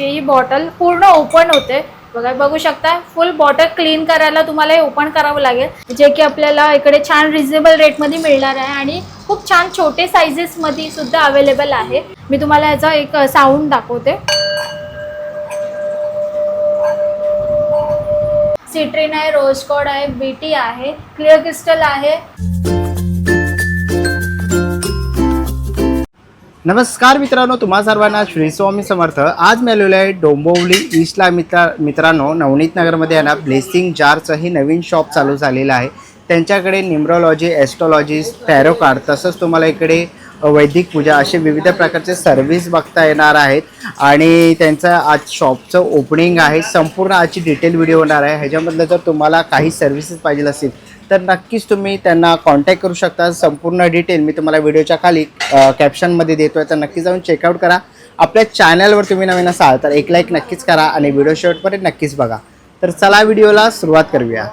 ही bottle पूर्ण open होते बघा, बघू शकता. फुल बॉटल क्लीन करायला तुम्हाला हे ओपन करावं लागेल, जे की आपल्याला इकडे छान रिझनेबल रेटमध्ये मिळणार आहे आणि खूप छान छोटे सायझेसमध्ये सुद्धा अवेलेबल आहे. मी तुम्हाला याचा एक साऊंड दाखवते. सिट्रिन आहे, रोज कॉड आहे, बीटी आहे, क्लिअर क्रिस्टल आहे. नमस्कार मित्रांनो, तुम्हा सर्वांना श्री स्वामी समर्थ. आज मी आलेलो आहे डोंबिवली ईस्टला. मित्रांनो, नवनीत नगरमध्ये आहे ना, ब्लेसिंग जारचं ही नवीन शॉप चालू झालेलं आहे. त्यांच्याकडे न्यूमरोलॉजी, ॲस्ट्रॉलॉजी, टॅरो कार्ड, तसंच तुम्हाला इकडे वैदिक पूजा असे विविध प्रकारचे सर्व्हिस बघता येणार आहेत. आणि त्यांचं आज शॉपचं ओपनिंग आहे. संपूर्ण आजची डिटेल व्हिडिओ होणार आहे. ह्याच्यामधलं जर तुम्हाला काही सर्व्हिसेस पाहिजे असतील तर नक्कीच तुम्ही त्यांना कॉन्टॅक्ट करू शकता. संपूर्ण डिटेल मी तुम्हाला व्हिडिओच्या खाली कॅप्शनमध्ये देतो आहे, तर नक्की जाऊन चेकआउट करा. आपल्या चॅनलवर तुम्ही नवीन असाल तर एक लाईक नक्कीच करा आणि व्हिडिओ शेवटपर्यंत नक्कीच बघा. तर चला व्हिडिओला सुरुवात करूया.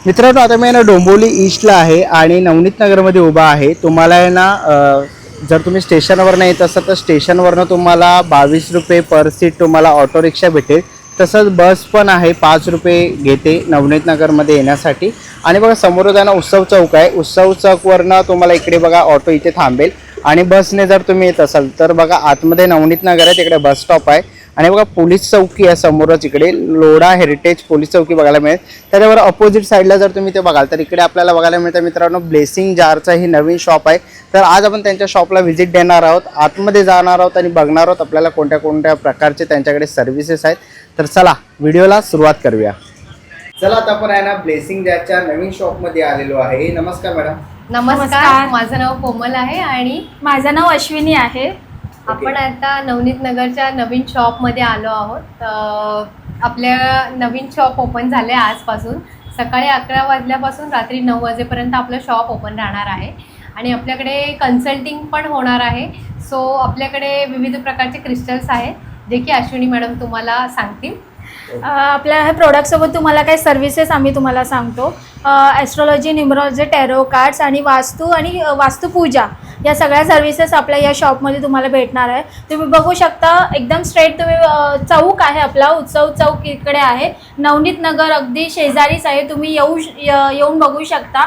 मित्रांनो, आता मी ना डोंबिवली ईस्टला आहे आणि नवनीत नगरमध्ये उभा आहे. तुम्हाला आहे ना, जर तुम्ही स्टेशनवरनं येत असाल तर स्टेशनवरनं तुम्हाला 22 रुपये पर सीट तुम्हाला ऑटो रिक्षा भेटेल. तसंच बस पण आहे, 5 रुपये घेते नवनीत नगरमध्ये येण्यासाठी. आणि बघा, समोर जाणं उत्सव चौक आहे. उत्सव चौकवरनं तुम्हाला इकडे बघा ऑटो इथे थांबेल. आणि बसने जर तुम्ही येत असाल तर बघा आतमध्ये नवनीत नगर आहे, तिकडे बस स्टॉप आहे. आणि बघा पोलीस चौकी आहे समोरच, इकडे लोढा हेरिटेज पोलीस चौकी बघायला मिळेल. त्याच्यावर अपोजिट साईडला जर तुम्ही ते बघाल तर इकडे आपल्याला बघायला मिळतं मित्रांनो, ब्लेसिंग जारचं ही नवीन शॉप आहे. तर आज आपण त्यांच्या शॉपला व्हिजिट देणार आहोत, आतमध्ये जाणार आहोत आणि बघणार आहोत आपल्याला कोणत्या कोणत्या प्रकारचे त्यांच्याकडे सर्व्हिसेस आहेत. तर चला व्हिडिओला सुरुवात करूया. चला, आता आपण आहे ना ब्लेसिंग जारच्या नवीन शॉपमध्ये आलेलो आहे. नमस्कार मॅडम. नमस्कार, माझं नाव कोमल आहे आणि माझं नाव अश्विनी आहे. आपण आता नवनीत नगरच्या नवीन शॉपमध्ये आलो आहोत. आपल्या नवीन शॉप ओपन झाले आजपासून. सकाळी 11 वाजल्यापासून रात्री 9 वाजेपर्यंत आपलं शॉप ओपन राहणार आहे आणि आपल्याकडे कन्सल्टिंग पण होणार आहे. सो आपल्याकडे विविध प्रकारचे क्रिस्टल्स आहेत, जे की अश्विनी मॅडम तुम्हाला सांगतील. आपल्या ह्या प्रोडक्टसोबत तुम्हाला काही सर्व्हिसेस आम्ही तुम्हाला सांगतो. ॲस्ट्रॉलॉजी, न्यूमरोलॉजी, टॅरो कार्ड्स आणि वास्तुपूजा या सगळ्या सर्व्हिसेस आपल्या या शॉपमध्ये तुम्हाला भेटणार आहे. तुम्ही बघू शकता, एकदम स्ट्रेट तुम्ही चौक आहे आपला, उत्सव चौक इकडे आहे. नवनीत नगर अगदी शेजारीच आहे. तुम्ही येऊन बघू शकता.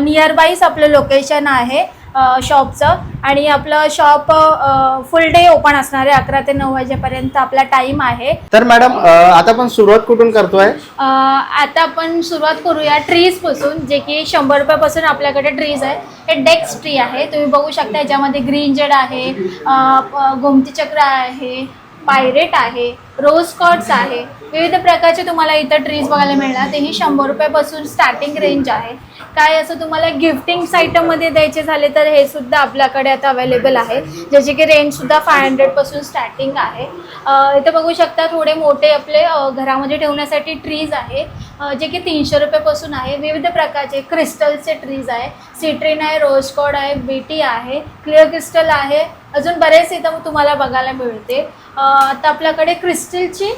नियर बाईच आपलं लोकेशन आहे शॉपचं. आणि आपलं शॉप फुल डे ओपन असणार आहे, 11 ते 9 वाजेपर्यंत आपला टाइम आहे. तर मॅडम, आता आपण सुरुवात कुठून करतोय? आता आपण सुरुवात करूया ट्रीज पासून, जे की 100 रुपयापासून आपल्याकडे ट्रीज आहे. हे डेक्स ट्री आहे, तुम्ही बघू शकता. याच्यामध्ये ग्रीन जेड आहे, गोमती चक्र आहे, पायरेट आहे, रोज कॉर्ड्स आहे. विविध प्रकारचे तुम्हाला इथं ट्रीज बघायला मिळणार. तेही 100 रुपयापासून स्टार्टिंग रेंज आहे. काय असं तुम्हाला गिफ्टिंग्स आयटममध्ये द्यायचे झाले तर हे सुद्धा आपल्याकडे आता अवेलेबल आहे, ज्याची की रेंजसुद्धा 500 पासून स्टार्टिंग आहे. इथं बघू शकता थोडे मोठे आपले घरामध्ये ठेवण्यासाठी ट्रीज आहे, जे की 300 रुपयापासून आहे. विविध प्रकारचे क्रिस्टल्सचे ट्रीज आहे. सिट्रिन आहे, रोज कॉड आहे, बीटी आहे, क्लिअर क्रिस्टल आहे. अजून बरेच इथं तुम्हाला बघायला मिळते. आता आपल्याकडे क्रिस्टलची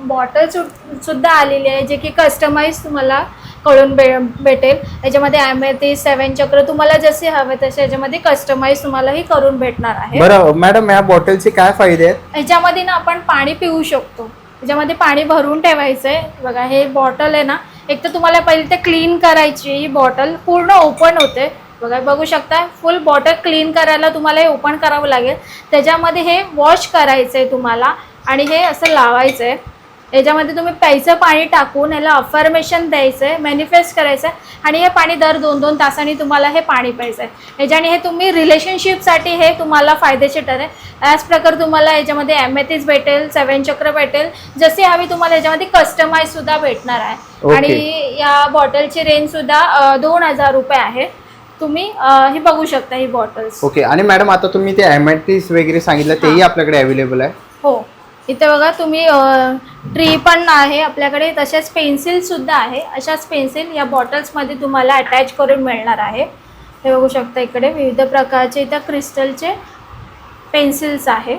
बॉटल सुद्धा आलेली आहे, जे की कस्टमाइज तुम्हाला कळून भेटेल. याच्यामध्ये ॲमेथिस्ट, 7 चक्र तुम्हाला जसे हवे तसे याच्यामध्ये कस्टमाइज तुम्हालाही करून भेटणार आहे. बरं मॅडम, या बॉटलचे काय फायदे आहेत? याच्यामध्ये ना आपण पाणी पिऊ शकतो. याच्यामध्ये पाणी भरून ठेवायचं आहे. बघा, हे बॉटल आहे ना, एक तर तुम्हाला पहिले ते क्लीन करायची. ही बॉटल पूर्ण ओपन होते बघा, बघू शकता. फुल बॉटल क्लीन करायला तुम्हाला हे ओपन करावं लागेल. त्याच्यामध्ये हे वॉश करायचं आहे तुम्हाला आणि हे असं लावायचं आहे. याच्यामध्ये तुम्ही प्यायचं पाणी टाकून याला अफर्मेशन द्यायचं आहे, मॅनिफेस्ट करायचं आहे. आणि हे पाणी दर 2-2 तासांनी तुम्हाला हे पाणी प्यायचं आहे. याच्याने हे तुम्ही रिलेशनशिपसाठी हे तुम्हाला फायदेशीर ठरेल. याच प्रकारे तुम्हाला याच्यामध्ये ॲमेथिस्ट भेटेल, 7 चक्र भेटेल, जसे हवी तुम्हाला याच्यामध्ये कस्टमाइजसुद्धा भेटणार आहे. आणि या बॉटलची रेंजसुद्धा 2000 रुपये आहे. तुम्ही हे बघू शकता ही बॉटल्स. ओके. आणि मॅडम, आता तुम्ही ते ॲमेथिस्ट वगैरे सांगितलं, तेही आपल्याकडे अवेलेबल आहे? हो, इथे बघा तुम्ही ट्री पण आहे आपल्याकडे. तसेच पेन्सिलसुद्धा आहे. अशाच पेन्सिल या बॉटल्समध्ये तुम्हाला अटॅच करून मिळणार आहे. हे बघू शकता, इकडे विविध प्रकारचे इथं क्रिस्टलचे पेन्सिल्स आहे.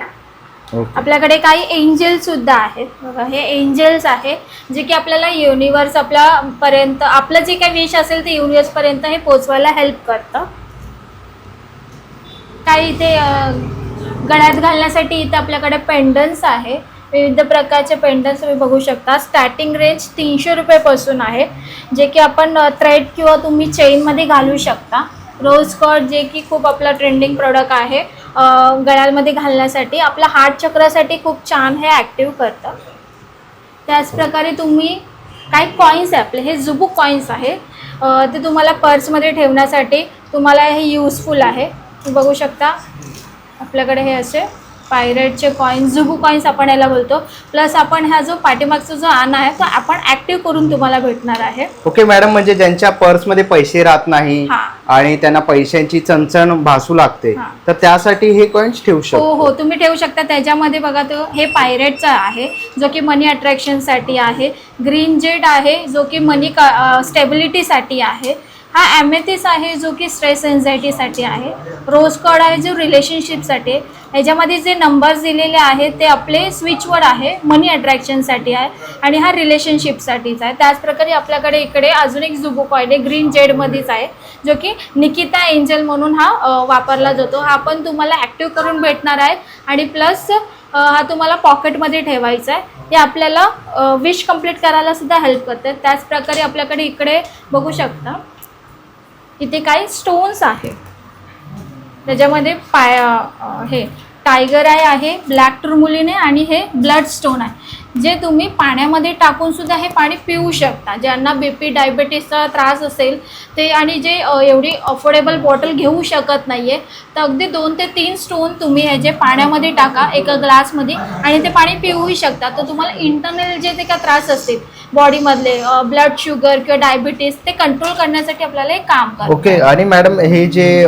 आपल्याकडे काही एंजल सुद्धा आहेत बघा. हे एंजल्स आहे, जे की आपल्याला युनिवर्स आपल्यापर्यंत आपलं जे काही विश असेल ते युनिवर्सपर्यंत हे पोचवायला हेल्प करतं. काही इथे गळ्यात घालण्यासाठी इथे आपल्याकडे पेंडन्स आहे, विविध प्रकारचे पेंडन्स तुम्ही बघू शकता. स्टार्टिंग रेंज 300 रुपयेपासून आहे, जे की आपण थ्रेड किंवा तुम्ही चेनमध्ये घालू शकता. रोज कॉड जे की खूप आपला ट्रेंडिंग प्रोडक्ट आहे गळ्यामध्ये घालण्यासाठी, आपल्या हार्ट चक्रासाठी खूप छान हे ॲक्टिव्ह करतं. त्याचप्रकारे तुम्ही काही कॉईन्स आहे आपले, हे जुबुक कॉईन्स आहे, ते तुम्हाला पर्समध्ये ठेवण्यासाठी तुम्हाला हे यूजफुल आहे. तुम्ही बघू शकता आपल्याकडे हे असे पायरेटचे कॉईन्स, जुबू कॉईन्स आपण याला बोलतो. प्लस आपण हा जो पाठीमागचा जो आणा आहे तो आपण ॲक्टिव्ह करून तुम्हाला भेटणार आहे. ओके मॅडम, म्हणजे ज्यांच्या पर्समध्ये पैसे राहत नाही आणि त्यांना पैशांची चणचण भासू लागते तर त्यासाठी हे कॉईन्स ठेवू शकतो. हो, तुम्ही ठेवू शकता. त्याच्यामध्ये बघा तो हे पायरेटचा आहे जो की मनी अट्रॅक्शनसाठी आहे. ग्रीन जेड आहे जो की मनी स्टेबिलिटीसाठी आहे. हा ॲमेथिस आहे जो की स्ट्रेस एन्झायटीसाठी आहे. रोज कॉड आहे जो रिलेशनशिपसाठी आहे. ह्याच्यामध्ये जे नंबर्स दिलेले आहेत ते आपले स्विचवर्ड आहे, मनी अट्रॅक्शनसाठी आहे आणि हा रिलेशनशिपसाठीच आहे. त्याचप्रकारे आपल्याकडे इकडे अजून एक जुबू कॉईन आहे, ग्रीन जेडमध्येच आहे, जो की निकिता एंजल म्हणून हा वापरला जातो. हा पण तुम्हाला ॲक्टिव्ह करून भेटणार आहे आणि प्लस हा तुम्हाला पॉकेटमध्ये ठेवायचा आहे. ते आपल्याला विश कंप्लीट करायला सुद्धा हेल्प करते. त्याचप्रकारे आपल्याकडे इकडे बघू शकता इथे काही स्टोन्स आहे, त्याच्यामध्ये हे टायगर आय आहे, ब्लॅक टुरमुलिन आहे आणि हे ब्लड स्टोन आहे, जे तुम्ही पाण्यामध्ये टाकून सुद्धा हे पाणी पिऊ शकता. ज्यांना BP डायबिटीसचा त्रास असेल ते आणि जे एवढी अफोर्डेबल बॉटल घेऊ शकत नाही आहे तर अगदी 2 ते 3 स्टोन तुम्ही ह्याचे पाण्यामध्ये टाका एका ग्लासमध्ये आणि ते पाणी पिऊही शकता. तर तुम्हाला इंटरनल जे ते काय त्रास असतील बॉडीमधले ब्लड शुगर किंवा डायबिटीस ते कंट्रोल करण्यासाठी आपल्याला हे काम करतं. ओके. आणि मॅडम हे जे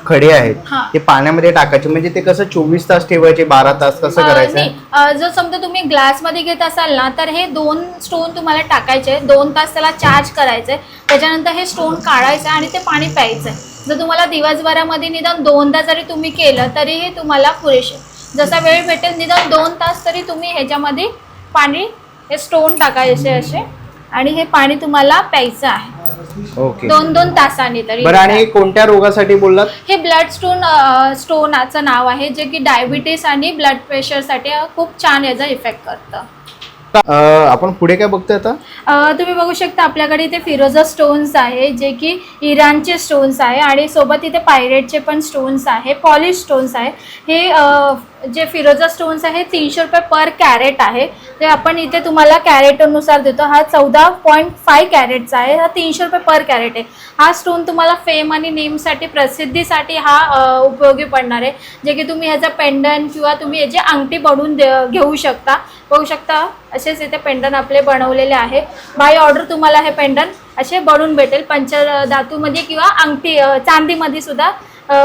खडे आहेत ते पाण्यामध्ये टाकायचे म्हणजे ते कसं 24 तास ठेवायचे, 12 तास कसं करायचं? जर समजा तुम्ही ग्लासमध्ये घेत असाल ना तर हे 2 स्टोन तुम्हाला टाकायचे, 2 तास त्याला चार्ज करायचे, त्याच्यानंतर हे स्टोन काढायचं आणि ते पाणी प्यायचं. जर तुम्हाला दिवसभरामध्ये निदान 2दा जरी तुम्ही केलं तरी हे तुम्हाला पुरेसे. जसा वेळ भेटेल निदान 2 तास तरी तुम्ही ह्याच्यामध्ये पाणी हे स्टोन टाकायचे असे आणि हे पाणी तुम्हाला प्यायचं आहे. ओके. 2-2 तासांनी तरी. बरं, आणि कोणत्या रोगासाठी बोललात? हे ब्लड स्टोनाचं नाव आहे, जे की डायबिटीस आणि ब्लड प्रेशरसाठी खूप छान याचा इफेक्ट करतं. आपण पुढे काय बघतोय आता? तुम्ही बघू शकता आपल्याकडे इथे फिरोजा स्टोन्स आहे, जे की इराणचे स्टोन्स आहे आणि सोबत इथे पायरेटचे पण स्टोन्स आहे, पॉलिश स्टोन्स आहे. हे जे फिरोजा स्टोन्स आहे 300 रुपये पर कॅरेट आहे. ते आपण इथे तुम्हाला कॅरेटनुसार देतो. हा 14.5 कॅरेटचा आहे, हा 300 रुपये पर कॅरेट आहे. हा स्टोन तुम्हाला फेम आणि नेमसाठी, प्रसिद्धीसाठी हा उपयोगी पडणार आहे, जे की तुम्ही ह्याचा पेंडन किंवा तुम्ही याची अंगठी बनवून घेऊ शकता. बघू शकता असेच इथे पेंडन आपले बनवलेले आहे. बाय ऑर्डर तुम्हाला हे पेंडन असे बनवून भेटेल, पंचधातूमध्ये किंवा अंगठी चांदीमध्ये सुद्धा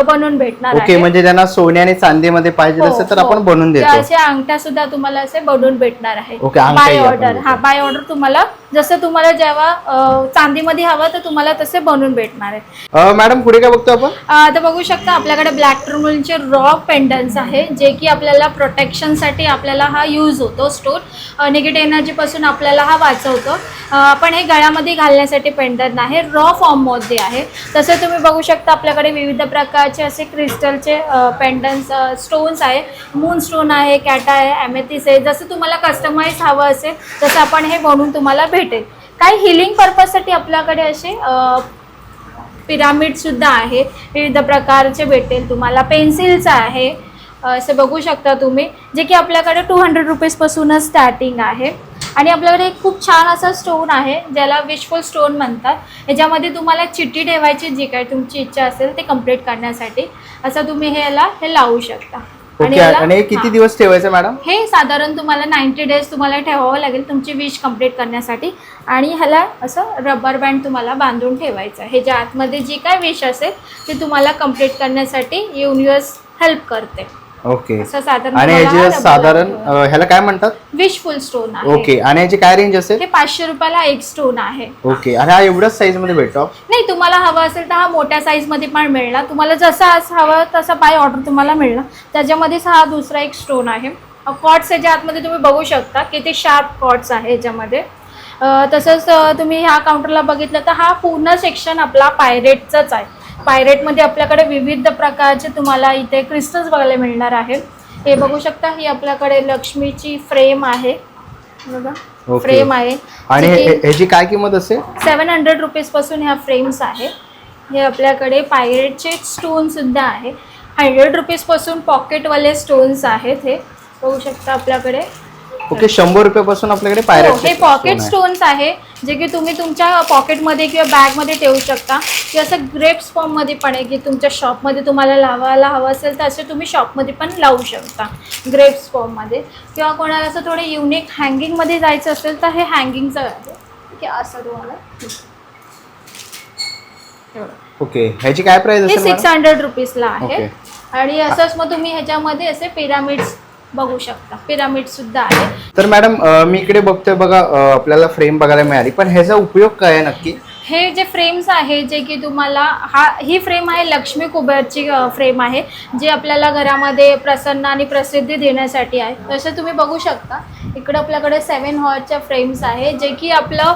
बनवून भेटणार आहे. ओके. म्हणजे ज्यांना सोने आणि चांदीमध्ये पाहिजे असेल तर आपण बनवून देतो. अशा अंगठ्या सुद्धा तुम्हाला असे बनवून भेटणार आहे okay. By order. By order तुम्हाला जसं तुम्हाला जेव्हा चांदीमध्ये हवं तर तुम्हाला तसे बनवून भेटणार आहे. मॅडम पुढे काय बघतो आपण? तर बघू शकता आपल्याकडे ब्लॅक टुरमुलिनचे रॉ पेंडन्स आहे, जे की आपल्याला प्रोटेक्शनसाठी आपल्याला हा यूज होतो. स्टोन निगेटिव्ह एनर्जीपासून आपल्याला हा वाचवतो. पण हे गळ्यामध्ये घालण्यासाठी पेंडन आहे, रॉ फॉर्ममध्ये आहे. तसे तुम्ही बघू शकता आपल्याकडे विविध प्रकारचे असे क्रिस्टलचे पेंडन्स स्टोन्स आहे. मून स्टोन आहे, कॅटा आहे, ॲमेथिस आहे. जसं तुम्हाला कस्टमाइज हवं असेल तसं आपण हे बनवून तुम्हाला भेटेल. काही हिलिंग पर्पजसाठी आपल्याकडे असे पिरामिडसुद्धा आहे, विविध प्रकारचे भेटेल तुम्हाला. पेन्सिलचं आहे असं बघू शकता तुम्ही, जे की आपल्याकडे 200 रुपीजपासूनच स्टार्टिंग आहे. आणि आपल्याकडे एक खूप छान असा स्टोन आहे ज्याला विशफुल स्टोन म्हणतात. याच्यामध्ये तुम्हाला चिठ्ठी ठेवायची, जी काय तुमची इच्छा असेल ते कंप्लीट करण्यासाठी असं तुम्ही हे लावू शकता. आणि किती दिवस ठेवायचं मॅडम? हे साधारण तुम्हाला 90 डेज तुम्हाला ठेवावं लागेल तुमची विश कंप्लीट करण्यासाठी. आणि ह्याला असं रबर बँड तुम्हाला बांधून ठेवायचं. हे ज्या आतमध्ये जी काय विश असेल ते तुम्हाला कंप्लीट करण्यासाठी युनिवर्स हेल्प करते. ओके. आणि याचे साधारण ह्याला काय म्हणतात? विशफुल स्टोन आहे. ओके. आणि याची काय रेंज असेल? हे 500 रुपयाला एक स्टोन आहे. ओके. आणि हा एवढाच साईज मध्ये भेटतो? नाही, तुम्हाला हवा असेल तर हा मोठ्या साईज मध्ये पण मिळणार. तुम्हाला जसा हवं तसा बाय ऑर्डर तुम्हाला मिळणार. त्याच्यामध्येच हा दुसरा एक स्टोन आहे. कॉर्ड्स याच्या आतमध्ये तुम्ही बघू शकता किती शार्प कॉर्ड्स आहे याच्यामध्ये. तसंच तुम्ही ह्या काउंटरला बघितलं तर हा पूर्ण सेक्शन आपला पायरेटचाच आहे, पायरेटमध्ये आपल्याकडे विविध प्रकारचे तुम्हाला इथे क्रिस्टल्स बघायला मिळणार आहे. हे बघू शकता, ही आपल्याकडे लक्ष्मीची फ्रेम आहे बघा. Okay. फ्रेम आहे आणि ह्याची काय किंमत असेल? 700 रुपीजपासून ह्या फ्रेम्स आहे. हे आपल्याकडे पायरेटचे स्टोन सुद्धा आहे. 100 रुपीजपासून पॉकेटवाले स्टोन्स आहेत. हे बघू शकता आपल्याकडे. ओके, 100 रुपयापासून आपल्याकडे हो, पायरेटचे हे पॉकेट स्टोन्स आहे जे की तुम्ही तुमच्या पॉकेटमध्ये किंवा बॅगमध्ये ठेवू शकता. की असं ग्रेप्स फॉर्ममध्ये पण आहे की तुमच्या शॉपमध्ये तुम्हाला लावायला हवं असेल तर असे तुम्ही शॉपमध्ये पण लावू शकता ग्रेप्स फॉर्ममध्ये. किंवा कोणाला असं थोडं युनिक हँगिंगमध्ये जायचं असेल तर हे हँगिंगचं आहे की असं तुम्हाला. ओके, ह्याची काय प्राइस हे असेल? 600 रुपीजला आहे. ओके. आणि असंच मग तुम्ही ह्याच्यामध्ये असे पिरामिड्स बघू शकता. पिरामिड सुद्धा आहे. तर मॅडम मी इकडे बघतोय बघा, आपल्याला फ्रेम बघायला मिळाली, पण ह्याचा उपयोग काय आहे नक्की? हे जे फ्रेम्स आहे जे की तुम्हाला ही फ्रेम आहे लक्ष्मी कुबेरची फ्रेम आहे जी आपल्याला घरामध्ये प्रसन्न आणि प्रसिद्धी देण्यासाठी आहे. तसं तुम्ही बघू शकता इकडे आपल्याकडे 7 हॉर्सच्या फ्रेम्स आहे जे की आपलं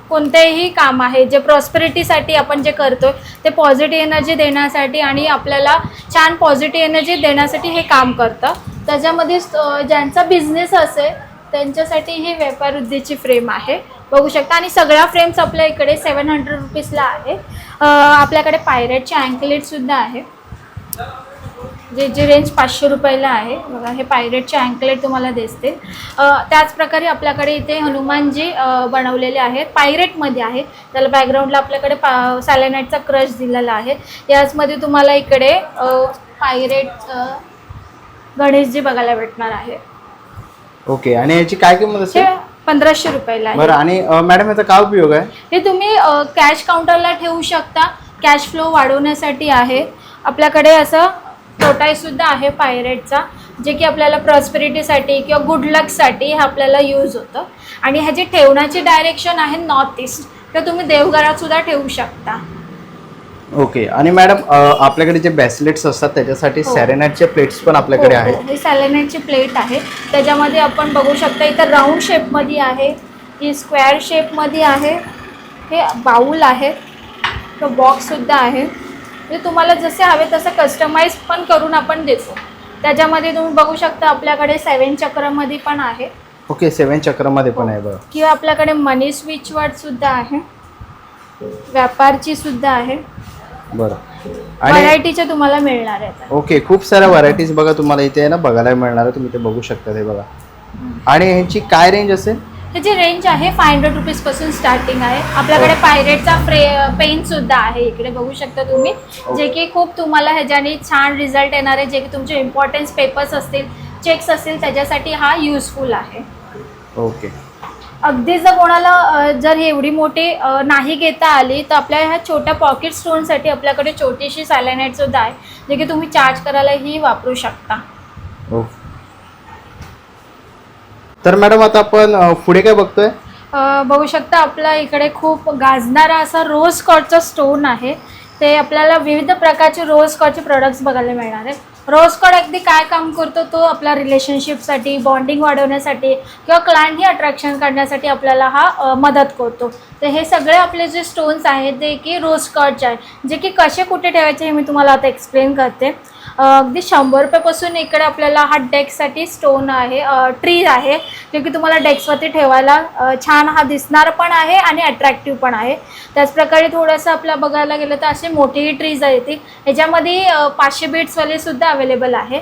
कोणतेही काम आहे जे प्रॉस्पेरिटीसाठी आपण जे करतोय ते पॉझिटिव्ह एनर्जी देण्यासाठी आणि आपल्याला छान पॉझिटिव्ह एनर्जी देण्यासाठी हे काम करतं. त्याच्यामध्ये ज्यांचा बिझनेस असेल त्यांच्यासाठी ही व्यापार वृद्धीची फ्रेम आहे बघू शकता. आणि सगळ्या फ्रेम्स आपल्या इकडे 700 रुपीजला आहे. आपल्याकडे पायरेटचे अँकलेटसुद्धा आहे जे रेंज 500 रुपयाला आहे बघा. हे पायरेटचे अँकलेट तुम्हाला दिसतील. त्याचप्रकारे आपल्याकडे इथे हनुमानजी बनवलेले आहेत, पायरेटमध्ये आहे. त्याला बॅकग्राऊंडला आपल्याकडे सॅलेनाइटचा क्रश दिलेला आहे. याचमध्ये तुम्हाला इकडे पायरेट गणेशजी बघायला भेटणार आहे. ओके, आणि याची काय किंमत हे असेल? 1500 रुपयाला आहे. बरं, आणि मॅडम याचा काय उपयोग आहे? हे तुम्ही कॅश काउंटरला ठेवू शकता. कॅश फ्लो वाढवण्यासाठी आहे. आपल्याकडे असं टोटाईसुद्धा आहे पायरेटचा जे की आपल्याला प्रॉस्पेरिटीसाठी किंवा गुड लकसाठी हे आपल्याला यूज होतं. आणि ह्याची ठेवण्याची डायरेक्शन आहे नॉर्थ ईस्ट, तर तुम्ही देवघरातसुद्धा ठेवू शकता. ओके, आणि मॅडम आपल्याकडे जे ब्रेसलेट्स असतात त्याच्यासाठी सॅरेनाइटचे प्लेट्स पण आपल्याकडे हो, आहेत. हो. हे सॅलेनाइटची प्लेट आहे. त्याच्यामध्ये आपण बघू शकता इथं राऊंड शेपमध्ये आहे, ही स्क्वेअर शेपमध्ये आहे. हे बाऊल आहे, तो बॉक्ससुद्धा आहे. म्हणजे तुम्हाला जसे हवे तसं कस्टमाइज पण करून आपण देतो. त्याच्यामध्ये तुम्ही बघू शकता आपल्याकडे 7 चक्रमध्ये पण आहे. ओके, 7 चक्रमध्ये पण आहे बघा. किंवा आपल्याकडे मनी स्विच वर्डसुद्धा आहे, व्यापारची सुद्धा आहे. बरं, आणि व्हरायटीच्या तुम्हाला मिळणार आहेत. ओके, खूप साऱ्या व्हरायटीज बघा तुम्हाला इथे आहे ना बघायला मिळणार आहे. तुम्ही ते बघू शकता ते बघा. आणि ह्याची काय रेंज असेल? ह्याची रेंज आहे 500 रुपीजपासून स्टार्टिंग आहे. आपल्याकडे पायरेटचा पेनसुद्धा आहे इकडे बघू शकता तुम्ही, जे की खूप तुम्हाला ह्याच्याने छान रिझल्ट येणार आहे. जे की तुमचे इम्पॉर्टन्स पेपर्स असतील, चेक्स असतील त्याच्यासाठी हा युजफुल आहे. ओके, अगदी जर कोणाला जर ही एवढी मोठी नाही घेता आली तर आपल्या ह्या छोट्या पॉकेट स्टोनसाठी आपल्याकडे छोटीशी सॅलेनाइटसुद्धा आहे जे की तुम्ही चार्ज करायलाही वापरू शकता. ओके. तर मॅडम आता आपण पुढे काय बघतोय? बघू शकता आपल्या इकडे खूप गाजणारा असा रोज कॉटचा स्टोन आहे. ते आपल्याला विविध प्रकारचे रोज कॉटचे प्रोडक्ट्स बघायला मिळणार आहेत. रोज कॉट अगदी काय काम करतो तो आपल्या रिलेशनशिपसाठी, बॉन्डिंग वाढवण्यासाठी किंवा क्लायंटही अट्रॅक्शन करण्यासाठी आपल्याला हा मदत करतो. तर हे सगळे आपले जे स्टोन्स आहेत ते की रोज कॉटचे आहे जे की कसे कुठे ठेवायचे हे मी तुम्हाला आता एक्सप्लेन करते. अगदी 100 रुपयापासून इकडे आपल्याला हा डेस्कसाठी स्टोन आहे, ट्री आहे जे की तुम्हाला डेस्कवरती ठेवायला छान हा दिसणार पण आहे आणि अट्रॅक्टिव्ह पण आहे. त्याचप्रकारे थोडंसं आपलं बघायला गेलं तर असे मोठेही ट्रीज आहेत. ह्याच्यामध्ये 500 बीट्सवाले सुद्धा अवेलेबल आहे.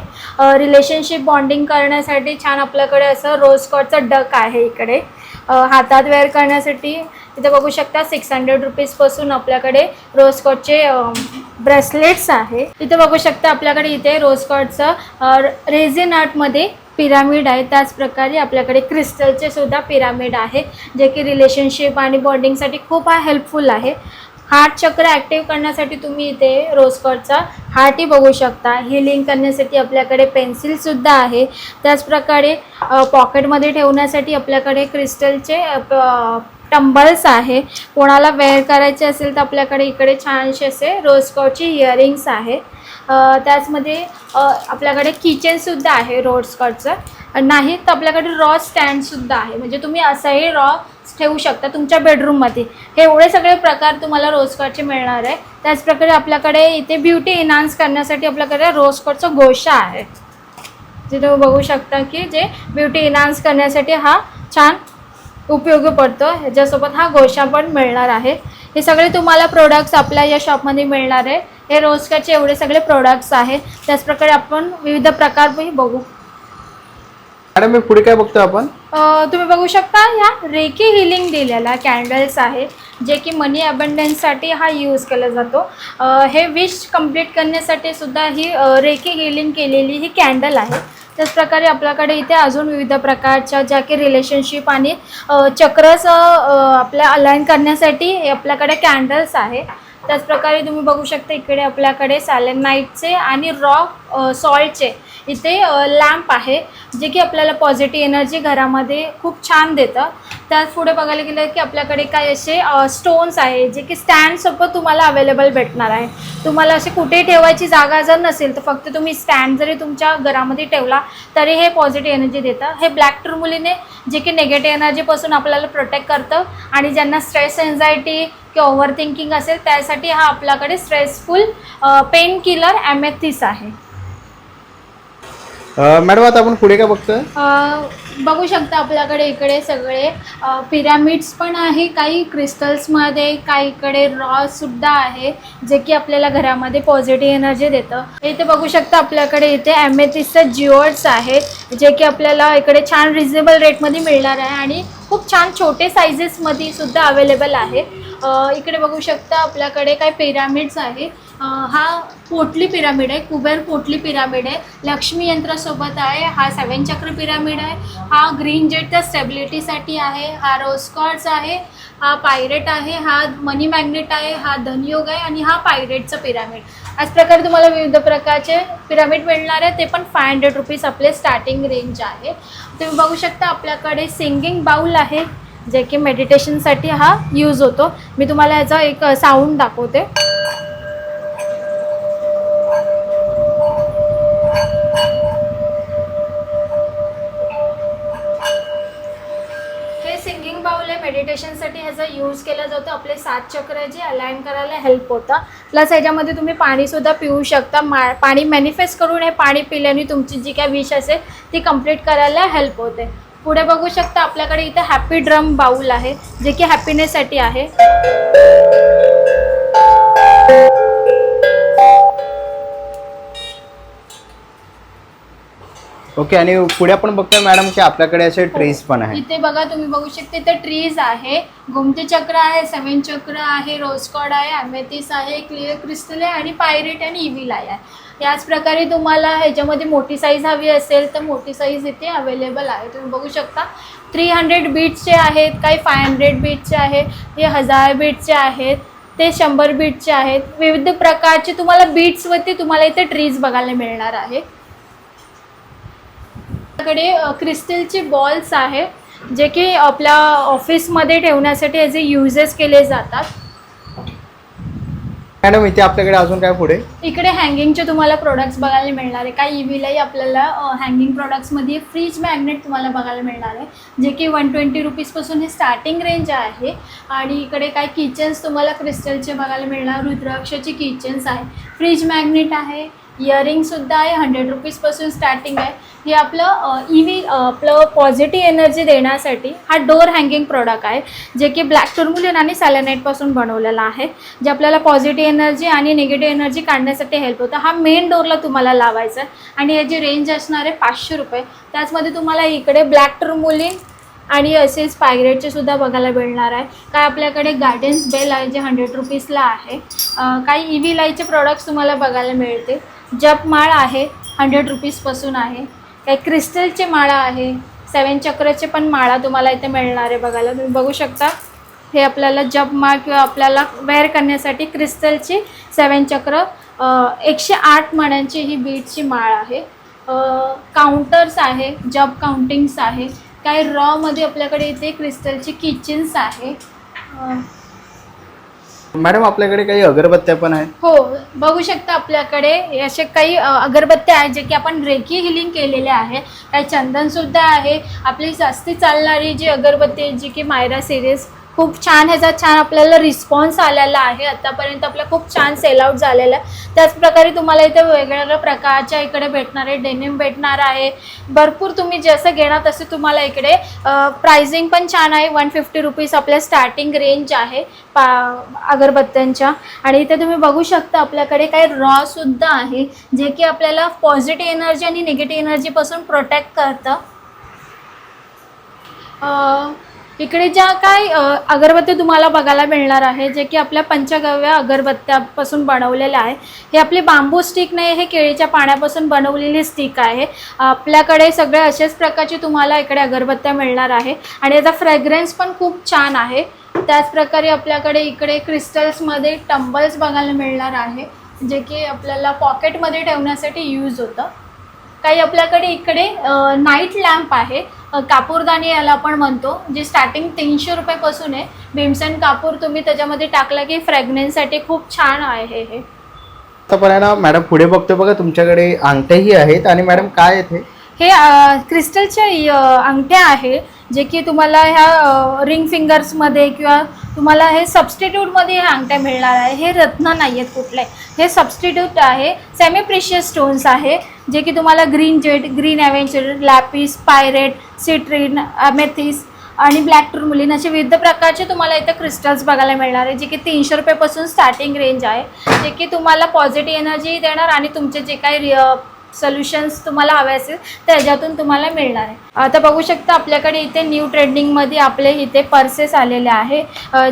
रिलेशनशिप बॉन्डिंग करण्यासाठी छान आपल्याकडे असं रोज कॉटचं डक आहे इकडे. हातात वेअर करण्यासाठी इथे बघू शकता 600 रुपीजपासून आपल्याकडे रोज कॉटचे ब्रेसलेट्स आहे. इथे बघू शकता आपल्याकडे इथे रोज कॉटचं रेझिन आर्टमध्ये पिरामिड आहे. त्याचप्रकारे आपल्याकडे क्रिस्टलचे सुद्धा पिरामिड आहे जे की रिलेशनशिप आणि बॉन्डिंगसाठी खूप हेल्पफुल आहे. हार्ट चक्र ॲक्टिव्ह करण्यासाठी तुम्ही इथे रोज कॉटचा हार्टही बघू शकता. हिलिंग करण्यासाठी आपल्याकडे पेन्सिलसुद्धा आहे. त्याचप्रकारे पॉकेटमध्ये ठेवण्यासाठी आपल्याकडे क्रिस्टलचे टंबल्स आहे. कोणाला वेअर करायचे असेल तर आपल्याकडे इकडे छानसे असे रोज कॉटची इयरिंग्स आहे. त्याचमध्ये आपल्याकडे किचनसुद्धा आहे रोज कॉटचं. नाही तर आपल्याकडे रॉ स्टँडसुद्धा आहे म्हणजे तुम्ही असंही रॉ ठेवू शकता तुमच्या बेडरूममध्ये. हे एवढे सगळे प्रकार तुम्हाला रोज कॉटचे मिळणार आहे. त्याचप्रकारे आपल्याकडे इथे ब्युटी एनहान्स करण्यासाठी आपल्याकडे रोज कोटचा गोशा आहे, जे तुम्ही बघू शकता की जे ब्युटी एनहान्स करण्यासाठी हा छान उपयोगी पडतो. ह्याच्यासोबत हा गोशा पण मिळणार आहे. हे सगळे तुम्हाला प्रोडक्ट्स आपल्या या शॉपमध्ये मिळणार आहे. हे रोजकाचे एवढे सगळे प्रोडक्ट्स आहेत. त्याचप्रकारे आपण विविध प्रकारही बघू. मॅडम मी पुढे काय बघतो आपण? तुम्ही बघू शकता ह्या रेकी हिलिंग दिलेला कॅन्डल्स आहे, जे की मनी अबंडन्ससाठी हा यूज केला जातो. हे विश कंप्लीट करण्यासाठी सुद्धा ही रेकी हिलिंग केलेली ही कॅन्डल आहे. त्याचप्रकारे आपल्याकडे इथे अजून विविध प्रकारच्या ज्या की रिलेशनशिप आणि चक्रस आपल्या अलाइन करण्यासाठी हे आपल्याकडे कॅन्डल्स आहे. त्याचप्रकारे तुम्ही बघू शकता इकडे आपल्याकडे सॅलेनाईटचे आणि रॉक सॉल्टचे इथे लॅम्प आहे, जे की आपल्याला पॉझिटिव्ह एनर्जी घरामध्ये खूप छान देतं. त्याच पुढे बघायला गेलं की आपल्याकडे काय असे स्टोन्स आहे, जे की स्टँडसोबत तुम्हाला अवेलेबल भेटणार आहे. तुम्हाला असे कुठे ठेवायची जागा जर नसेल तर फक्त तुम्ही स्टँड जरी तुमच्या घरामध्ये ठेवला तरी हे पॉझिटिव्ह एनर्जी देतं. हे ब्लॅक टूरमुलीने जे की निगेटिव्ह एनर्जीपासून आपल्याला प्रोटेक्ट करतं आणि ज्यांना स्ट्रेस एन्झायटी किंवा ओव्हर थिंकिंग असेल त्यासाठी हा आपल्याकडे स्ट्रेसफुल पेन किलर ॲमेथिस आहे. मॅडम आता आपण पुढे काय बघतोय? बघू शकता आपल्याकडे इकडे सगळे पिरॅमिड्स पण आहे, काही क्रिस्टल्समध्ये, काही इकडे रॉसुद्धा आहे, जे की आपल्याला घरामध्ये पॉझिटिव्ह एनर्जी देतं. इथे बघू शकता आपल्याकडे इथे ॲमेथिसचे जिओड्स आहेत, जे की आपल्याला इकडे छान रिजनेबल रेटमध्ये मिळणार आहे आणि खूप छान छोटे सायझेसमध्ये सुद्धा अवेलेबल आहे. इकडे बघू शकता आपल्याकडे काही पिरॅमिड्स आहे. हा पोटली पिरामिड आहे, कुबेर पोटली पिरामिड आहे, लक्ष्मी यंत्रासोबत आहे. हा 7 चक्र पिरामिड आहे. हा ग्रीन जेटच्या स्टेबिलिटीसाठी आहे. हा रोज क्वार्ट्ज आहे. हा पायरेट आहे. हा मनी मॅग्नेट आहे. हा धनयोग आहे आणि हा पायरेटचा पिरामिड. अशा प्रकारे तुम्हाला विविध प्रकारचे पिरामिड मिळणार आहे. ते पण 500 रुपीज आपले स्टार्टिंग रेंज आहे. तुम्ही बघू शकता आपल्याकडे सिंगिंग बाउल आहे, जे की मेडिटेशनसाठी हा यूज होतो. मी तुम्हाला ह्याचा एक साऊंड दाखवते. हे सिंगिंग बाउल आहे, मेडिटेशनसाठी ह्याचा यूज केला जातो. आपले 7 चक्र जे अलाइन करायला हेल्प होतं. प्लस ह्याच्यामध्ये तुम्ही पाणीसुद्धा पिऊ शकता. पाणी मॅनिफेस्ट करून हे पाणी पिल्याने तुमची जी काय विश असेल ती कंप्लीट करायला हेल्प होते. पुढे बघू शकता आपल्याकडे इथे हॅपी ड्रम बाउल आहे, जे की हॅपीनेससाठी आहे. ओके, आणि पुढे आपण बघतोय मॅडम की आपल्याकडे असे ट्रीज पण आहे. इथे बघा तुम्ही बघू शकता इथे ट्रीज आहे, गोमती चक्र आहे, 7 चक्र आहे, रोज कॉर्ड आहे, ॲमेथिस आहे, क्लिअर क्रिस्टल आहे आणि पायरेट आणि इव्हिल आहे. याच प्रकारे तुम्हाला ह्याच्यामध्ये मोठी साईज हवी असेल तर मोठी साईज इथे अवेलेबल आहे. तुम्ही बघू शकता 300 बीट्सचे आहेत, काही 500 बीट्सचे आहेत, हे 1000 बीट्सचे आहेत, ते 100 बीट्सचे आहेत. विविध प्रकारचे तुम्हाला बीट्सवरती तुम्हाला इथे ट्रीज बघायला मिळणार आहे. आपल्याकडे क्रिस्टलचे बॉल्स आहे, जे की आपल्या ऑफिसमध्ये ठेवण्यासाठी याचे युजेस केले जातात. मॅडम इथे आपल्याकडे अजून काय पुढे? इकडे हँगिंगचे तुम्हाला प्रोडक्ट्स बघायला मिळणार आहे. काही इव्हिलही आपल्याला हँगिंग प्रोडक्ट्समध्ये फ्रीज मॅग्नेट तुम्हाला बघायला मिळणार आहे, जे की 120 रुपीजपासून हे स्टार्टिंग रेंज आहे. आणि इकडे काही किचन्स तुम्हाला क्रिस्टलचे बघायला मिळणार, रुद्राक्षाचे किचन्स आहे, फ्रीज मॅग्नेट आहे, इयरिंगसुद्धा आहे, 100 रुपीजपासून स्टार्टिंग आहे. हे आपलं आपलं पॉझिटिव्ह एनर्जी देण्यासाठी हा डोअर हँगिंग प्रोडक्ट आहे, जे की ब्लॅक टूरमुलिन आणि सॅलेनाईटपासून बनवलेला आहे, जे आपल्याला पॉझिटिव्ह एनर्जी आणि निगेटिव्ह एनर्जी काढण्यासाठी हेल्प होतं. हा मेन डोअरला तुम्हाला लावायचा आहे आणि याची रेंज असणार आहे 500 रुपये. त्याचमध्ये तुम्हाला इकडे ब्लॅक टूरमुलिन आणि असेच पायरेटचे सुद्धा बघायला मिळणार आहे. काय आपल्याकडे गार्डन्स बेल आहे, जे 100 रुपीजला आहे. काही इव्ही लाईटचे प्रोडक्ट्स तुम्हाला बघायला मिळते. जप माळ आहे, 100 रुपीजपासून आहे. काही क्रिस्टलचे माळा आहे, 7 चक्रचे पण माळा तुम्हाला इथे मिळणार आहे बघायला. तुम्ही बघू शकता हे आपल्याला जप माळ किंवा आपल्याला वेअर करण्यासाठी क्रिस्टलची 7 चक्र 108 मण्यांची ही बीटची माळ आहे. काउंटर्स आहे, जप काउंटिंग्स आहे. काही रॉमध्ये आपल्याकडे इथे क्रिस्टलची किचन्स आहे. मॅडम आपल्याकडे काही अगरबत्त्या पण आहेत. हो, बघू शकता आपल्याकडे असे काही अगरबत्त्या आहेत, जे की आपण रेकी हिलिंग केलेले आहे. काही चंदनसुद्धा आहे. आपली जास्ती चालणारी जी अगरबत्ती आहे, जी की मायरा सिरीज खूप छान ह्याचा छान आपल्याला रिस्पॉन्स आलेला आहे. आतापर्यंत आपला खूप छान सेल आउट झालेला आहे. त्याचप्रकारे तुम्हाला इथे वेगवेगळ्या प्रकारच्या इकडे भेटणार आहे. डेनिम भेटणार आहे. भरपूर तुम्ही जसं घेणार तसे तुम्हाला इकडे प्राइसिंग पण छान आहे. 150 रुपीज आपल्या स्टार्टिंग रेंज आहे अगरबत्त्यांच्या. आणि इथे तुम्ही बघू शकता आपल्याकडे काही रॉ सुद्धा आहे जे की आपल्याला पॉझिटिव्ह एनर्जी आणि निगेटिव्ह एनर्जीपासून प्रोटेक्ट करतं. इकडे ज्या काय अगरबत्त्या तुम्हाला बघायला मिळणार आहे जे की आपल्या पंचगव्य अगरबत्त्यापासून बनवलेल्या आहे. हे आपली बांबू स्टिक नाही, हे केळीच्या पाण्यापासून बनवलेली स्टिक आहे. आपल्याकडे सगळे अशाच प्रकारचे तुम्हाला इकडे अगरबत्त्या मिळणार आहे आणि याचा फ्रेग्रन्स पण खूप छान आहे. त्याचप्रकारे आपल्याकडे इकडे क्रिस्टल्समध्ये टंबल्स बघायला मिळणार आहे जे की आपल्याला पॉकेटमध्ये ठेवण्यासाठी यूज होतं. काही आपल्याकडे इकडे नाईट लॅम्प आहे, कापूरदानी याला आपण म्हणतो, जे स्टार्टिंग 300 रुपयापासून आहे. भीमसेन कापूर तुम्ही त्याच्यामध्ये टाकला की फ्रॅग्रन्ससाठी खूप छान आहे हे. आतापर्यंत मॅडम पुढे बघतो बघा तुमच्याकडे अंगठ्याही आहेत. आणि मॅडम काय आहेत हे क्रिस्टलच्या अंगठ्या आहे जे की तुम्हाला ह्या रिंग फिंगर्समध्ये किंवा तुम्हाला हे सबस्टिट्यूटमध्ये ह्या अंगठ्या मिळणार आहे. हे रत्न नाही आहेत कुठले, हे सबस्टिट्यूट आहे. सेमी प्रिशियस स्टोन्स आहे जे की तुम्हाला green jade, green aventurine, lapis, pyrite, citrine, amethyst आणि ब्लॅक टुर्मलिन असे विविध प्रकारचे तुम्हाला इथं क्रिस्टल्स बघायला मिळणार आहे जे की 300 रुपयापासून स्टार्टिंग रेंज आहे. जे की तुम्हाला पॉझिटिव्ह एनर्जी देणार आणि तुमचे जे काही सोल्युशन्स तुम्हाला हवे असेल त्याच्यातून तुम्हाला मिळणार आहे. आता बघू शकता आपल्याकडे इथे न्यू ट्रेंडिंगमध्ये आपले इथे पर्सेस आलेले आहे.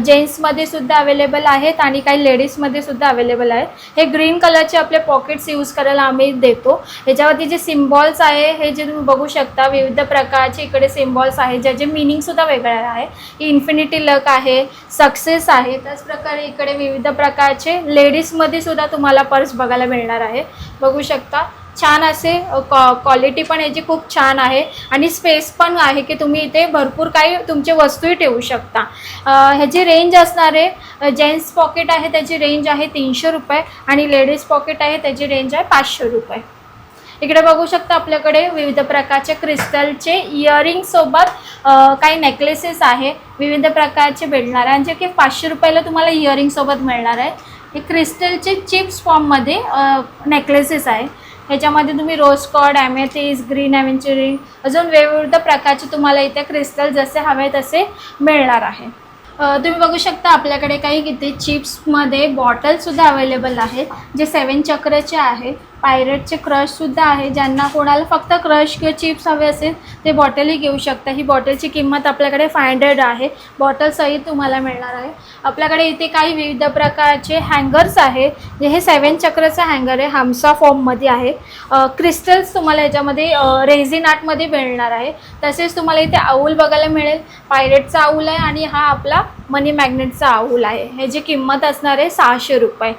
जेंट्समध्ये सुद्धा अवेलेबल आहेत आणि काही लेडीजमध्ये सुद्धा अवेलेबल आहेत. हे ग्रीन कलरचे आपले पॉकेट्स यूज करायला आम्ही देतो. ह्याच्यावरती जे सिम्बॉल्स आहे हे जे तुम्ही बघू शकता विविध प्रकारचे इकडे सिम्बॉल्स आहे ज्याचे मिनिंगसुद्धा वेगळं आहे. ही इन्फिनिटी लक आहे, सक्सेस आहे. त्याचप्रकारे इकडे विविध प्रकारचे लेडीजमध्ये सुद्धा तुम्हाला पर्स बघायला मिळणार आहे. बघू शकता छान असे क्वालिटी पण याची खूप छान आहे आणि स्पेस पण आहे की तुम्ही इथे भरपूर काही तुमचे वस्तूही ठेवू शकता. ह्याची रेंज असणार आहे, जेंट्स पॉकेट आहे त्याची रेंज आहे 300 रुपये आणि लेडीज पॉकेट आहे त्याची रेंज आहे 500 रुपये. इकडे बघू शकता आपल्याकडे विविध प्रकारचे क्रिस्टलचे इयरिंगसोबत काही नेकलेसेस आहे विविध प्रकारचे भेटणार आहे जे की 500 रुपयाला तुम्हाला इयरिंगसोबत मिळणार आहे. हे क्रिस्टलचे चिप्स फॉर्ममध्ये नेकलेसेस आहे. ह्याच्यामध्ये तुम्ही रोज कॉड, ॲमेथिस, ग्रीन ॲव्हेंचरिंग अजून विविध प्रकारचे तुम्हाला इथे क्रिस्टल जसे हवे तसे मिळणार आहे. तुम्ही बघू शकता आपल्याकडे काही इथे चिप्समध्ये बॉटलसुद्धा अवेलेबल आहेत जे 7 चक्रचे आहे. पायरेटचे क्रशसुद्धा आहे. ज्यांना कोणाला फक्त क्रश किंवा चिप्स हवे असेल ते बॉटलही घेऊ शकता. ही बॉटलची किंमत आपल्याकडे 500 आहे. बॉटलसहित तुम्हाला मिळणार आहे. आपल्याकडे इथे काही विविध प्रकारचे हँगर्स आहे जे हे 7 चक्रचं हँगर आहे, हमसा फॉर्ममध्ये आहे. क्रिस्टल्स तुम्हाला याच्यामध्ये रेझिन आर्टमध्ये मिळणार आहे. तसेच तुम्हाला इथे आऊल बघायला मिळेल. पायरेटचा आऊल आहे आणि हा आपला मनी मॅग्नेटचा आऊल आहे. ह्याची किंमत असणार आहे 600 रुपये.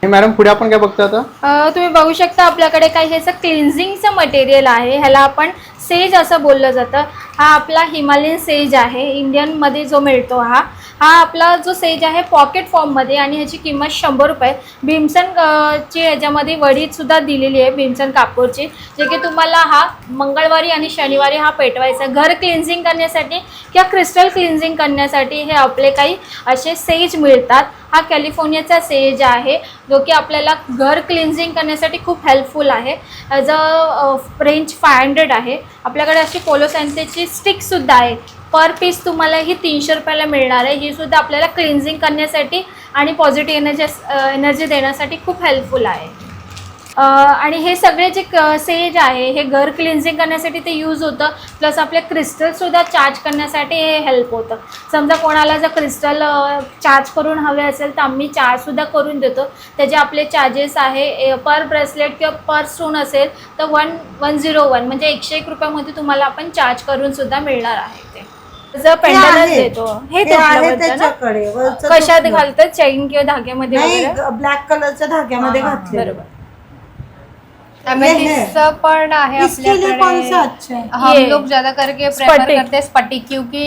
मॅडम पुढे आपण काय बघतो आता? तुम्ही बघू शकता आपल्याकडे काही ह्याचं क्लिन्झिंगचं मटेरियल आहे. ह्याला आपण सेज असं बोललं जातं. हा आपला हिमालयन सेज आहे, इंडियनमध्ये जो मिळतो हा आपला जो सेज आहे पॉकेट फॉर्ममध्ये आणि ह्याची किंमत 100 रुपये. भीमसेन ची ह्याच्यामध्ये वडीसुद्धा दिलेली आहे भीमसेन कापूरची जे की तुम्हाला हा मंगळवारी आणि शनिवारी हा पेटवायचा. घर क्लिन्झिंग करण्यासाठी किंवा क्रिस्टल क्लिन्झिंग करण्यासाठी हे आपले काही असे सेज मिळतात. हा कॅलिफोर्नियाचा सेज आहे जो की आपल्याला घर क्लिन्झिंग करण्यासाठी खूप हेल्पफुल आहे. ह्याचं रेंज 500 आहे. आपल्याकडे अशी पोलो सॅन्सेची स्टिकसुद्धा आहे. पर पीस तुम्हाला ही 300 रुपयाला मिळणार आहे. ही सुद्धा आपल्याला क्लिन्झिंग करण्यासाठी आणि पॉझिटिव्ह एनर्जी देण्यासाठी खूप हेल्पफुल आहे. आणि हे सगळे जे सेज आहे हे घर क्लिन्झिंग करण्यासाठी ते यूज होतं. प्लस आपले क्रिस्टलसुद्धा चार्ज करण्यासाठी हे हेल्प होतं. समजा कोणाला जर क्रिस्टल चार्ज करून हवे असेल तर आम्ही चार्जसुद्धा करून देतो. त्याचे आपले चार्जेस आहे पर ब्रेसलेट किंवा पर स्टोन असेल तर 101 म्हणजे 101 रुपयामध्ये तुम्हाला आपण चार्ज करूनसुद्धा मिळणार आहे. ते जर पेंडलच देतो. हे कशात घालतात, चैन किंवा धाग्यामध्ये वगैरे? ब्लॅक कलरच्या धाग्यामध्ये घातले. बरोबर. अमेथिस्टचं पण आहे इसके लिए कौन सा अच्छा है? हम लोग ज्यादा करके प्रेफर स्फटिक। करते हैं स्फटिक क्योंकि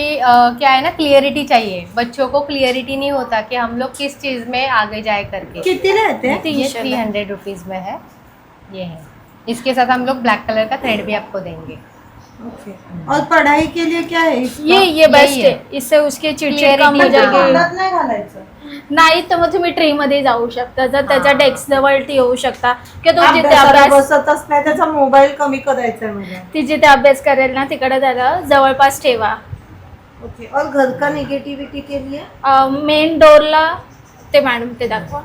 क्या है ना क्लियरिटी चाहिए. बच्चों को क्लियरिटी नहीं होता कि हम लोग किस चीज में आगे जाए करके. किती रहते हैं? ये 300 रुपीज में है. ये है. इसके साथ हम लोग ब्लैक कलर का थ्रेड भी आपको देंगे. ओके। और पढ़ाई के लिए क्या है इसका? ये बेस्ट यही है, इससे उसके चिड़चिड़ Clarity कम हो हो जाएगी. जाएगी. तोंडात नाही घालायचं. नाही तर मग तुम्ही ट्रे मध्ये जाऊ शकता, जर त्याच्या डेस्क जवळ ठेवू शकता किंवा तो जिथे अभ्यासाला अभ्यास बसतच नाही, त्याचा मोबाईल कमी करायचा आहे मला. ती जिथे अभ्यास करेल ना तिकडे त्याला जवळपास ठेवा. ओके. और घर का निगेटिविटी के लिए मेन डोरला ते मॅडम ते दाखवा.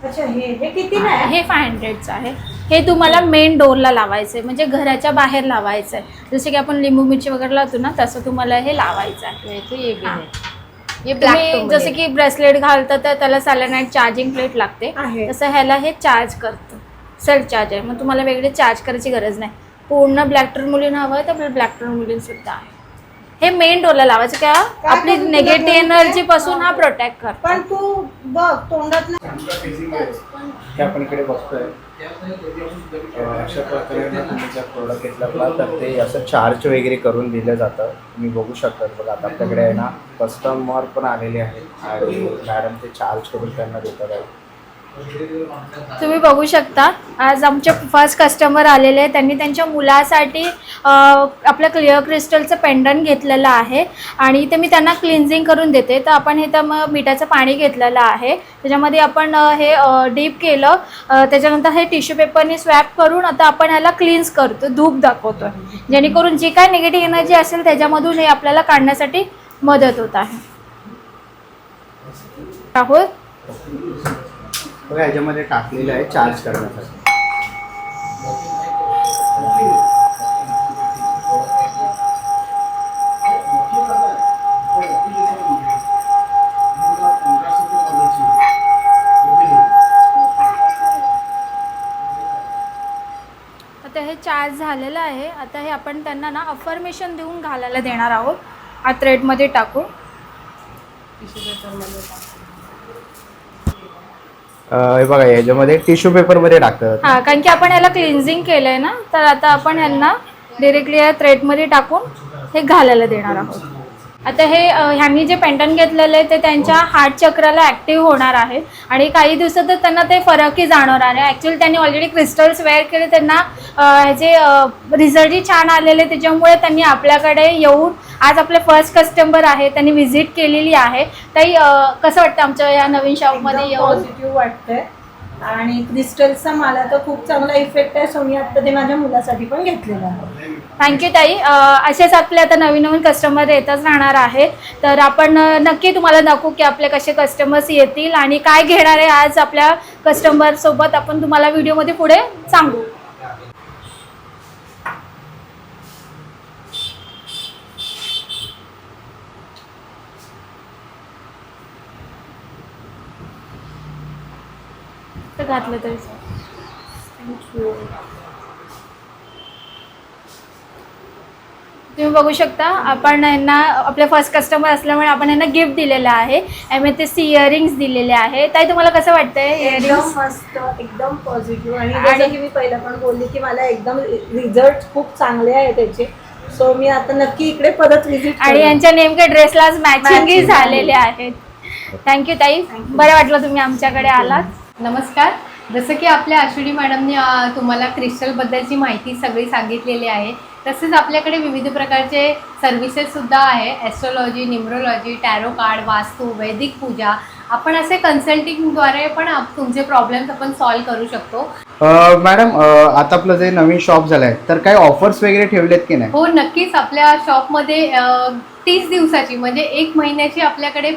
अच्छा, हे कितीला आहे? हे 500चं आहे. हे तुम्हाला मेन डोरला लावायचं आहे, म्हणजे घराच्या बाहेर लावायचं आहे. जसे की आपण लिंबू मिरची वगैरे लावतो ना, तसं तुम्हाला हे लावायचं आहे. तो ये भी हाँ. है. ये ब्लैक तुम्ही जसे की ब्रेसलेट घालता तर त्याला सॅलेनाईट चार्जिंग प्लेट लागते, आहे. तसं ह्याला हे चार्ज करतं, सेल्फ चार्ज आहे. मग तुम्हाला वेगळे चार्ज करायची गरज नाही. पूर्ण ब्लॅक टोन मुलींना हवं आहे तर आपल्याला ब्लॅक टोन मुलींसुद्धा आहे. हे मेन डोरला लावायचं का आपली करून तुला निगेटिव्ह दोन एनर्जी पासून हा प्रोटेक्ट करतो. पण तू बघ तोंडात नाही. हे आपण इकडे बघतोय अशा प्रकारे ना तुम्ही जर प्रोडक्ट घेतला तर ते असं चार्ज वगैरे करून दिलं जातं. तुम्ही बघू शकता बघा, आता आपल्याकडे आहे ना कस्टमर पण आलेले आहेत आणि मॅडम ते चार्ज करून त्यांना देतात आहे. तुम्ही बघू शकता आज आमचे फर्स्ट कस्टमर आलेले आहेत. त्यांनी त्यांच्या मुलासाठी आपलं क्लिअर क्रिस्टलचं पेंडंट घेतलेलं आहे आणि ते मी त्यांना क्लिन्झिंग करून देते. तर आपण हे तर मग मिठाचं पाणी घेतलेलं आहे, त्याच्यामध्ये आपण हे डीप केलं, त्याच्यानंतर हे टिश्यू पेपरने स्वॅप करून आता आपण ह्याला क्लिन्स करतो, धूप दाखवतो, जेणेकरून जी काय निगेटिव्ह एनर्जी असेल त्याच्यामधून हे आपल्याला काढण्यासाठी मदत होत आहे. राहुल बघा ह्याच्यामध्ये टाकलेलं आहे चार्ज करण्यासाठी. आता हे चार्ज झालेलं आहे. आता हे आपण त्यांना ना अफर्मेशन देऊन घालायला देणार आहोत, हा थ्रेडमध्ये टाकून. हे बघा ह्याच्यामध्ये टिश्यू पेपरमध्ये टाकतात. हां, कारण की आपण ह्याला क्लिन्झिंग केलं आहे ना, तर आता आपण ह्यांना डिरेक्टली या थ्रेडमध्ये टाकून हे घालायला देणार आहोत. आता हे ह्यांनी जे पेंडंट घेतलेलं आहे ते त्यांच्या हार्ट चक्राला ॲक्टिव्ह होणार आहे आणि काही दिवसातच त्यांना ते फरकही जाणवणार आहे. ॲक्च्युअली त्यांनी ऑलरेडी क्रिस्टल्स वेअर केले, त्यांना ह्याचे रिझल्टही छान आलेले, त्याच्यामुळे त्यांनी आपल्याकडे येऊन आज आपले फर्स्ट कस्टमर आहे, त्यांनी व्हिजिट केलेली आहे. ताई कसं वाटतं आमच्या या नवीन शॉपमध्ये येऊन? पॉझिटिव्ह वाटतंय आणि क्रिस्टलचा मला तर खूप चांगला इफेक्ट आहे. सो मी आता ते माझ्या मुलासाठी पण घेतलेलं आहे. थँक्यू ताई. असेच आपले आता नवीन नवीन कस्टमर येतच राहणार आहेत, तर आपण नक्की तुम्हाला दाखवू की आपले कसे कस्टमर्स येतील आणि काय घेणार आहे आज आपल्या कस्टमरसोबत आपण तुम्हाला व्हिडिओमध्ये पुढे सांगू. तर घातलं तरी थँक्यू. तुम्ही बघू शकता आपण यांना आपले फर्स्ट कस्टमर असल्यामुळे आपण यांना गिफ्ट दिलेलं आहे. एमएथएस इयरिंग्स दिलेले आहे. ताई तुम्हाला कसं वाटतंय एकदम इयरिंग्स? मस्त, एकदम पॉझिटिव्ह आणि जसं की मी पहिला पण बोलली की मला एकदम रिझल्ट खूप चांगले आहे त्याचे. सो मी आता नक्की इकडे परत व्हिजिट आणि यांच्या नेमक्या ड्रेसलाच मॅचिंगही Matching झालेले आहेत. थँक्यू ताई, बरं वाटलं तुम्ही आमच्याकडे आलात. नमस्कार. जसं की आपल्या अश्विनी मॅडमने तुम्हाला क्रिस्टलबद्दलची माहिती सगळी सांगितलेली आहे, तसेच आपल्याकडे विविध प्रकारचे सर्व्हिसेससुद्धा आहे. ॲस्ट्रॉलॉजी, न्यूमरोलॉजी, टॅरो कार्ड, वास्तू, वैदिक पूजा. आपण असे कन्सल्टिंगद्वारे पण तुमचे प्रॉब्लेम्स आपण सॉल्व्ह करू शकतो. मॅडम आता आपलं जे नवीन शॉप झालं आहे तर काही ऑफर्स वगैरे ठेवलेत की नाही? हो, नक्कीच. आपल्या शॉपमध्ये 30 दिवसाची म्हणजे 1 महिन्याची आपल्याकडे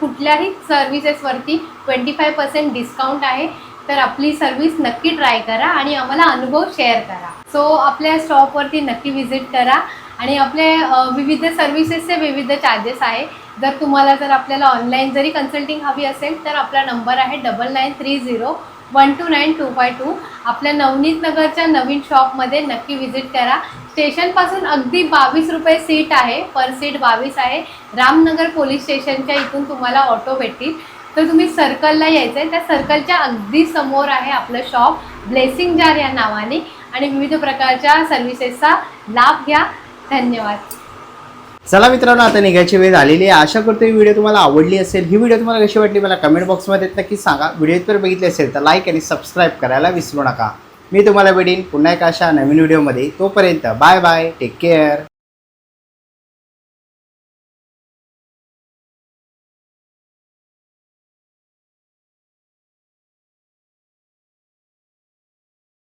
कुठल्याही सर्व्हिसेसवरती 25% डिस्काउंट आहे. तर आपली सर्व्हिस नक्की ट्राय करा आणि आम्हाला अनुभव शेअर करा. सो आपल्या शॉपवरती नक्की व्हिजिट करा आणि आपले विविध सर्व्हिसेसचे विविध चार्जेस आहे. जर आपल्याला ऑनलाईन जरी कन्सल्टिंग हवी असेल तर आपला नंबर आहे 9930129252. आपल्या नवनीत नगरच्या नवीन शॉपमध्ये नक्की व्हिजिट करा. स्टेशनपासून अगदी 22 रुपये सीट आहे, पर सीट 22 आहे. रामनगर पोलीस स्टेशनच्या इथून तुम्हाला ऑटो भेटतील. तर तुम्ही सर्कलला यायचं आहे, त्या सर्कलच्या अगदी समोर आहे आपलं शॉप ब्लेसिंग जार या नावाने आणि विविध प्रकारच्या सर्व्हिसेसचा लाभ घ्या. धन्यवाद. चला मित्रांनो, आता निघायची वेळ झालेली आहे. आशा करतो ही व्हिडिओ तुम्हाला आवडली असेल. ही व्हिडिओ तुम्हाला कशी वाटली मला कमेंट बॉक्समध्ये नक्की सांगा. व्हिडिओ जर बघितली असेल तर लाईक आणि सबस्क्राईब करायला विसरू नका. मी तुम्हाला भेटीन पुन्हा एका अशा नवीन व्हिडिओमध्ये. तोपर्यंत बाय बाय, टेक केअर.